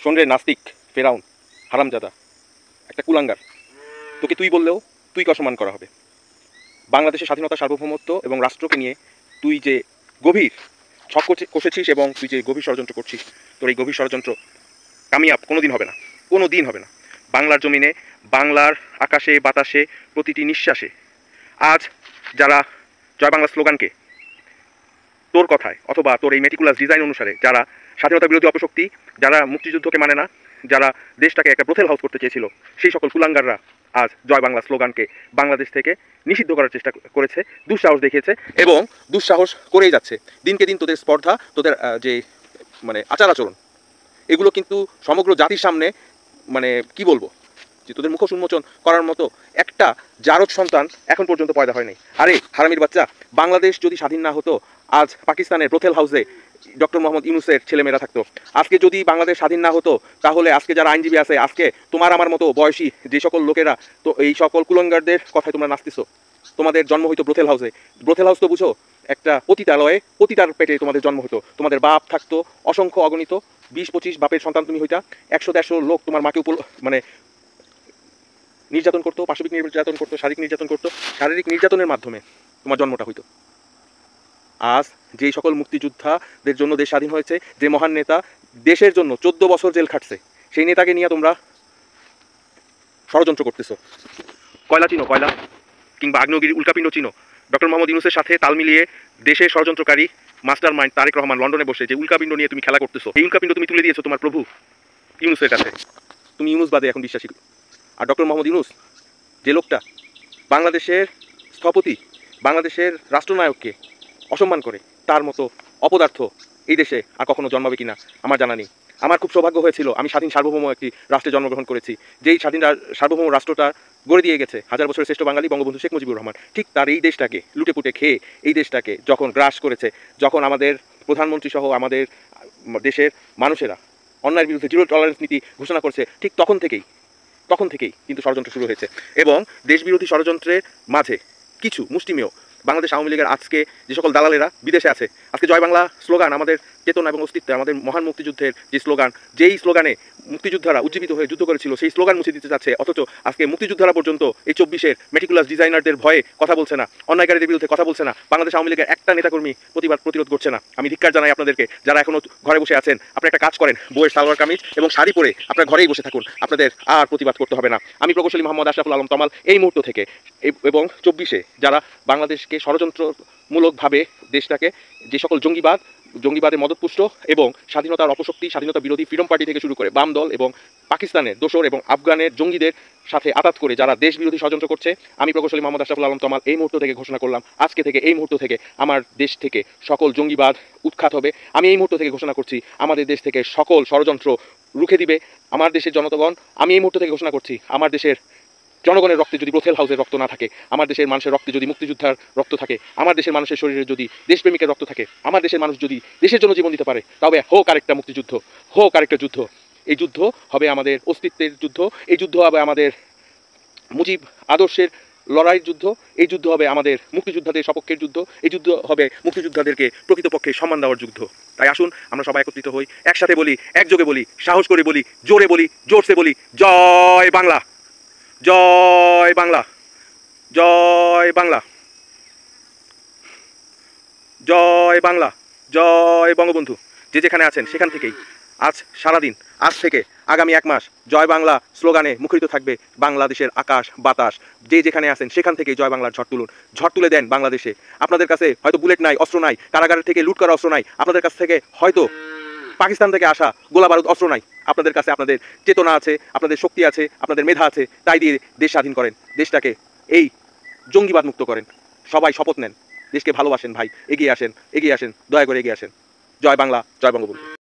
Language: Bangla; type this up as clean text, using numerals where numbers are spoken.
শোন রে নাস্তিক, ফেরাউন, হারামজাদা, একটা কুলাঙ্গার, তোকে তুই বললেও তুই অসম্মান করা হবে। বাংলাদেশের স্বাধীনতা, সার্বভৌমত্ব এবং রাষ্ট্রকে নিয়ে তুই যে গভীর ছক কষেছিস এবং তুই যে গভীর ষড়যন্ত্র করছিস, তোর এই গভীর ষড়যন্ত্র কামিয়াব কোনোদিন হবে না, কোনো দিন হবে না। বাংলার জমিনে, বাংলার আকাশে বাতাসে, প্রতিটি নিঃশ্বাসে আজ যারা জয় বাংলা স্লোগানকে তোর কথায় অথবা তোর এই মেটিকুলাস ডিজাইন অনুসারে যারা স্বাধীনতা বিরোধী অপশক্তি, যারা মুক্তিযুদ্ধকে মানে না, যারা দেশটাকে একটা ব্রোথেল হাউস করতে চেয়েছিল, সেই সকল কুলাঙ্গাররা আজ জয় বাংলা স্লোগানকে বাংলাদেশ থেকে নিষিদ্ধ করার চেষ্টা করেছে, দুঃসাহস দেখিয়েছে এবং দুঃসাহস করেই যাচ্ছে। দিনকে দিন তোদের স্পর্ধা, তোদের যে আচার আচরণ, এগুলো কিন্তু সমগ্র জাতির সামনে কি বলবো, যে তোদের মুখোশ উন্মোচন করার মতো একটা জারজ সন্তান এখন পর্যন্ত পয়দা হয়নি। আরে হারামির বাচ্চা, বাংলাদেশ যদি স্বাধীন না হতো, আজ পাকিস্তানের ব্রোথেল হাউসে ডক্টর মোহাম্মদ ইউনূসের ছেলেমেয়েরা থাকতো। আজকে যদি বাংলাদেশ স্বাধীন না হতো, তাহলে আজকে যারা আইনজীবী আছে, আজকে তোমার আমার মতো বয়সী যে সকল লোকেরা তো এই সকল কুলঙ্গারদের কথায় তোমরা নাচতেছো, তোমাদের জন্ম হইতো ব্রোথেল হাউসে। ব্রোথেল হাউস তো বুঝো, একটা পতিতালয়ে, পতিতার পেটে তোমাদের জন্ম হতো। তোমাদের বাপ থাকতো অসংখ্য অগণিত, 20-25 বাপের সন্তান তুমি হইতা। 100-150 লোক তোমার মাকে নির্যাতন করতো, পাশবিক নির্যাতন করতো, শারীরিক নির্যাতন করতো। শারীরিক নির্যাতনের মাধ্যমে তোমার জন্মটা হইতো। আজ যেই সকল মুক্তিযোদ্ধাদের জন্য দেশ স্বাধীন হয়েছে, যে মহান নেতা দেশের জন্য 14 বছর জেল খাটছে, সেই নেতাকে নিয়ে তোমরা ষড়যন্ত্র করতেছো। কয়লা চিনো, কয়লা কিংবা আগ্নেয়গিরি উল্কাপিণ্ড চিনো? ডক্টর মোহাম্মদ ইউনূসের সাথে তাল মিলিয়ে দেশের ষড়যন্ত্রকারী মাস্টার মাইন্ড তারেক রহমান লন্ডনে বসে যে উল্কাপিণ্ড নিয়ে তুমি খেলা করতেছো, এই উল্কাপিণ্ড তুমি তুলে দিয়েছো তোমার প্রভু ইউনূসের কাছে। তুমি ইউনূস বাদে এখন বিশ্বাসী। আর ডক্টর মোহাম্মদ ইউনূস যে লোকটা বাংলাদেশের স্থপতি, বাংলাদেশের রাষ্ট্রনায়ককে অসম্মান করে, তার মতো অপদার্থ এই দেশে আর কখনো জন্মাবে কিনা আমার জানা নেই। আমার খুব সৌভাগ্য হয়েছিল, আমি স্বাধীন সার্বভৌম একটি রাষ্ট্রে জন্মগ্রহণ করেছি, যেই স্বাধীন সার্বভৌম রাষ্ট্রটা গড়ে দিয়ে গেছে হাজার বছরের শ্রেষ্ঠ বাঙালি বঙ্গবন্ধু শেখ মুজিবুর রহমান। ঠিক তার এই দেশটাকে লুটেপুটে খেয়ে, এই দেশটাকে যখন গ্রাস করেছে, যখন আমাদের প্রধানমন্ত্রী সহ আমাদের দেশের মানুষেরা অন্যায়ের বিরুদ্ধে জিরো টলারেন্স নীতি ঘোষণা করছে, ঠিক তখন থেকেই কিন্তু ষড়যন্ত্র শুরু হয়েছে। এবং দেশবিরোধী ষড়যন্ত্রের মাঝে কিছু মুষ্টিমেয় বাংলাদেশ আওয়ামী লীগের আজকে যে সকল দালালেরা বিদেশে আছে, আজকে জয় বাংলা স্লোগান আমাদের চেতনা এবং অস্তিত্বে, আমাদের মহান মুক্তিযুদ্ধের যে স্লোগান, যেই স্লোগানে মুক্তিযোদ্ধারা উজ্জীবিত হয়ে যুদ্ধ করেছিল, সেই স্লোগান মুছে দিতে যাচ্ছে। অথচ আজকে মুক্তিযোদ্ধারা পর্যন্ত এই 24-এর মেটিকুলাস ডিজাইনারদের ভয়ে কথা বলছে না, অন্যায়কারীদের বিরুদ্ধে কথা বলছে না, বাংলাদেশ আওয়ামী লীগের একটা নেতাকর্মী প্রতিরোধ করছে না। আমি ধিক্কার জানাই আপনাদেরকে, যারা এখনো ঘরে বসে আছেন। আপনারা একটা কাজ করেন, বইয়ের সালোয়ার কামিজ এবং শাড়ি পরে আপনার ঘরেই বসে থাকুন, আপনাদের আর প্রতিবাদ করতে হবে না। আমি প্রকৌশলী মোহাম্মদ আশরাফুল আলম তমাল এই মুহূর্ত থেকে এবং 24-এ যারা বাংলাদেশকে ষড়যন্ত্রমূলকভাবে দেশটাকে যে সকল জঙ্গিবাদের মদতপুষ্ট এবং স্বাধীনতার অপশক্তি, স্বাধীনতা বিরোধী ফ্রিডম পার্টি থেকে শুরু করে বাম দল এবং পাকিস্তানের দোসর এবং আফগানের জঙ্গিদের সাথে আঘাত করে যারা দেশ বিরোধী ষড়যন্ত্র করছে, আমি প্রকৌশলী মোহাম্মদ আশরাফুল আলম তমাল এই মুহূর্ত থেকে ঘোষণা করলাম, আজকে থেকে এই মুহূর্ত থেকে আমার দেশ থেকে সকল জঙ্গিবাদ উৎখাত হবে। আমি এই মুহূর্ত থেকে ঘোষণা করছি, আমাদের দেশ থেকে সকল ষড়যন্ত্র রুখে দিবে আমার দেশের জনগণ। আমি এই মুহূর্ত থেকে ঘোষণা করছি, আমার দেশের জনগণের রক্তে যদি ব্রোথেল হাউসের রক্ত না থাকে, আমার দেশের মানুষের রক্তে যদি মুক্তিযোদ্ধার রক্ত থাকে, আমার দেশের মানুষের শরীরে যদি দেশপ্রেমিকের রক্ত থাকে, আমার দেশের মানুষ যদি দেশের জন্য জীবন দিতে পারে, তবে হোক আরেকটা মুক্তিযুদ্ধ, হোক আরেকটা যুদ্ধ। এই যুদ্ধ হবে আমাদের অস্তিত্বের যুদ্ধ, এই যুদ্ধ হবে আমাদের মুজিব আদর্শের লড়াইয়ের যুদ্ধ, এই যুদ্ধ হবে আমাদের মুক্তিযোদ্ধাদের সপক্ষের যুদ্ধ, এই যুদ্ধ হবে মুক্তিযোদ্ধাদেরকে প্রকৃতপক্ষে সম্মান দেওয়ার যুদ্ধ। তাই আসুন আমরা সবাই একত্রিত হই, একসাথে বলি, একযোগে বলি, সাহস করে বলি, জোরে বলি, জোরসে বলি, জয় বাংলা, জয় বাংলা, জয় বাংলা, জয় বাংলা, জয় বঙ্গবন্ধু। যে যেখানে আছেন সেখান থেকেই আজ সারাদিন, আজ থেকে আগামী 1 মাস জয় বাংলা স্লোগানে মুখরিত থাকবে বাংলাদেশের আকাশ বাতাস। যে যেখানে আছেন সেখান থেকেই জয় বাংলার ঝড় তুলুন, ঝড় তুলে দেন বাংলাদেশে। আপনাদের কাছে হয়তো বুলেট নাই, অস্ত্র নাই, কারাগারের থেকে লুট করা অস্ত্র নাই, আপনাদের কাছ থেকে হয়তো পাকিস্তান থেকে আসা গোলা বারুদ অস্ত্র নাই, আপনাদের কাছে আপনাদের চেতনা আছে, আপনাদের শক্তি আছে, আপনাদের মেধা আছে। তাই দিয়ে দেশ স্বাধীন করেন, দেশটাকে এই জঙ্গিবাদ মুক্ত করেন। সবাই শপথ নেন, দেশকে ভালোবাসেন ভাই, এগিয়ে আসেন, এগিয়ে আসেন, দয়া করে এগিয়ে আসেন। জয় বাংলা, জয় বঙ্গবন্ধু।